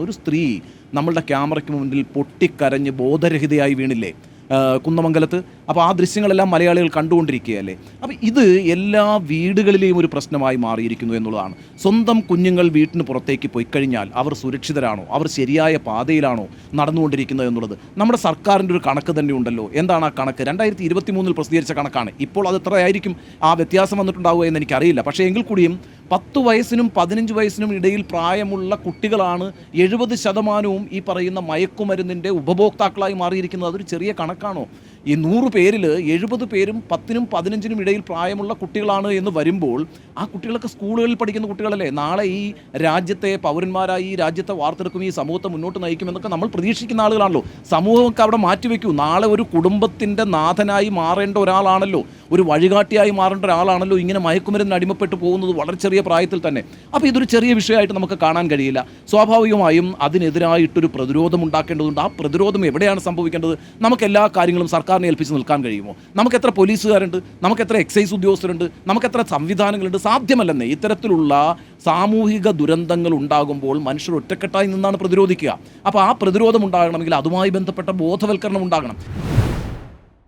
ഒരു സ്ത്രീ നമ്മളുടെ ക്യാമറയ്ക്ക് മുന്നിൽ പൊട്ടിക്കരഞ്ഞ് ബോധരഹിതയായി വീണില്ലേ കുന്നമംഗലത്ത്. അപ്പോൾ ആ ദൃശ്യങ്ങളെല്ലാം മലയാളികൾ കണ്ടുകൊണ്ടിരിക്കുകയല്ലേ. അപ്പോൾ ഇത് എല്ലാ വീടുകളിലെയും ഒരു പ്രശ്നമായി മാറിയിരിക്കുന്നു എന്നുള്ളതാണ്. സ്വന്തം കുഞ്ഞുങ്ങൾ വീട്ടിന് പുറത്തേക്ക് പോയി കഴിഞ്ഞാൽ അവർ സുരക്ഷിതരാണോ, അവർ ശരിയായ പാതയിലാണോ നടന്നുകൊണ്ടിരിക്കുന്നത് എന്നുള്ളത് നമ്മുടെ സർക്കാരിൻ്റെ ഒരു കണക്ക് തന്നെ ഉണ്ടല്ലോ. എന്താണ് ആ കണക്ക്? 2023 പ്രസിദ്ധീകരിച്ച കണക്കാണ്. ഇപ്പോൾ അത് എത്രയായിരിക്കും ആ വ്യത്യാസം വന്നിട്ടുണ്ടാവുക എന്ന് എനിക്കറിയില്ല. പക്ഷേ എങ്കിൽ കൂടിയും 10 വയസ്സിനും 15 വയസ്സിനും ഇടയിൽ പ്രായമുള്ള കുട്ടികളാണ് 70% ഈ പറയുന്ന മയക്കുമരുന്നിൻ്റെ ഉപഭോക്താക്കളായി മാറിയിരിക്കുന്നത്. അതൊരു ചെറിയ കണക്കാണോ? ഈ 100 പേരിൽ 70 പേരും 10നും 15നും ഇടയിൽ പ്രായമുള്ള കുട്ടികളാണ് എന്ന് വരുമ്പോൾ ആ കുട്ടികളൊക്കെ സ്കൂളുകളിൽ പഠിക്കുന്ന കുട്ടികളല്ലേ. നാളെ ഈ രാജ്യത്തെ പൗരന്മാരായി ഈ രാജ്യത്തെ വാർത്തെടുക്കും, ഈ സമൂഹത്തെ മുന്നോട്ട് നയിക്കുമെന്നൊക്കെ നമ്മൾ പ്രതീക്ഷിക്കുന്ന ആളുകളാണല്ലോ. സമൂഹമൊക്കെ അവിടെ മാറ്റിവെക്കൂ. നാളെ ഒരു കുടുംബത്തിൻ്റെ നാഥനായി മാറേണ്ട ഒരാളാണല്ലോ, ഒരു വഴികാട്ടിയായി മാറേണ്ട ഒരാളാണല്ലോ ഇങ്ങനെ മയക്കുമരുന്നിന് അടിമപ്പെട്ടു പോകുന്നത് വളരെ ചെറിയ പ്രായത്തിൽ തന്നെ. അപ്പോൾ ഇതൊരു ചെറിയ വിഷയമായിട്ട് നമുക്ക് കാണാൻ കഴിയില്ല. സ്വാഭാവികമായും അതിനെതിരായിട്ടൊരു പ്രതിരോധം ഉണ്ടാക്കേണ്ടതുണ്ട്. ആ പ്രതിരോധം എവിടെയാണ് സംഭവിക്കേണ്ടത്? നമുക്ക് എല്ലാ കാര്യങ്ങളും സർക്കാരിനെ ഏൽപ്പിച്ച് നിൽക്കാൻ കഴിയുമോ? നമുക്ക് എത്ര പോലീസുകാരുണ്ട്, നമുക്ക് എത്ര എക്സൈസ് ഉദ്യോഗസ്ഥരുണ്ട്, നമുക്ക് എത്ര സംവിധാനങ്ങളുണ്ട്? സാധ്യമല്ലെന്നേ. ഇത്തരത്തിലുള്ള സാമൂഹിക ദുരന്തങ്ങൾ ഉണ്ടാകുമ്പോൾ മനുഷ്യർ ഒറ്റക്കെട്ടായി നിന്നാണ് പ്രതിരോധിക്കുക. അപ്പോൾ ആ പ്രതിരോധം ഉണ്ടാകണമെങ്കിൽ അതുമായി ബന്ധപ്പെട്ട ബോധവൽക്കരണം ഉണ്ടാകണം.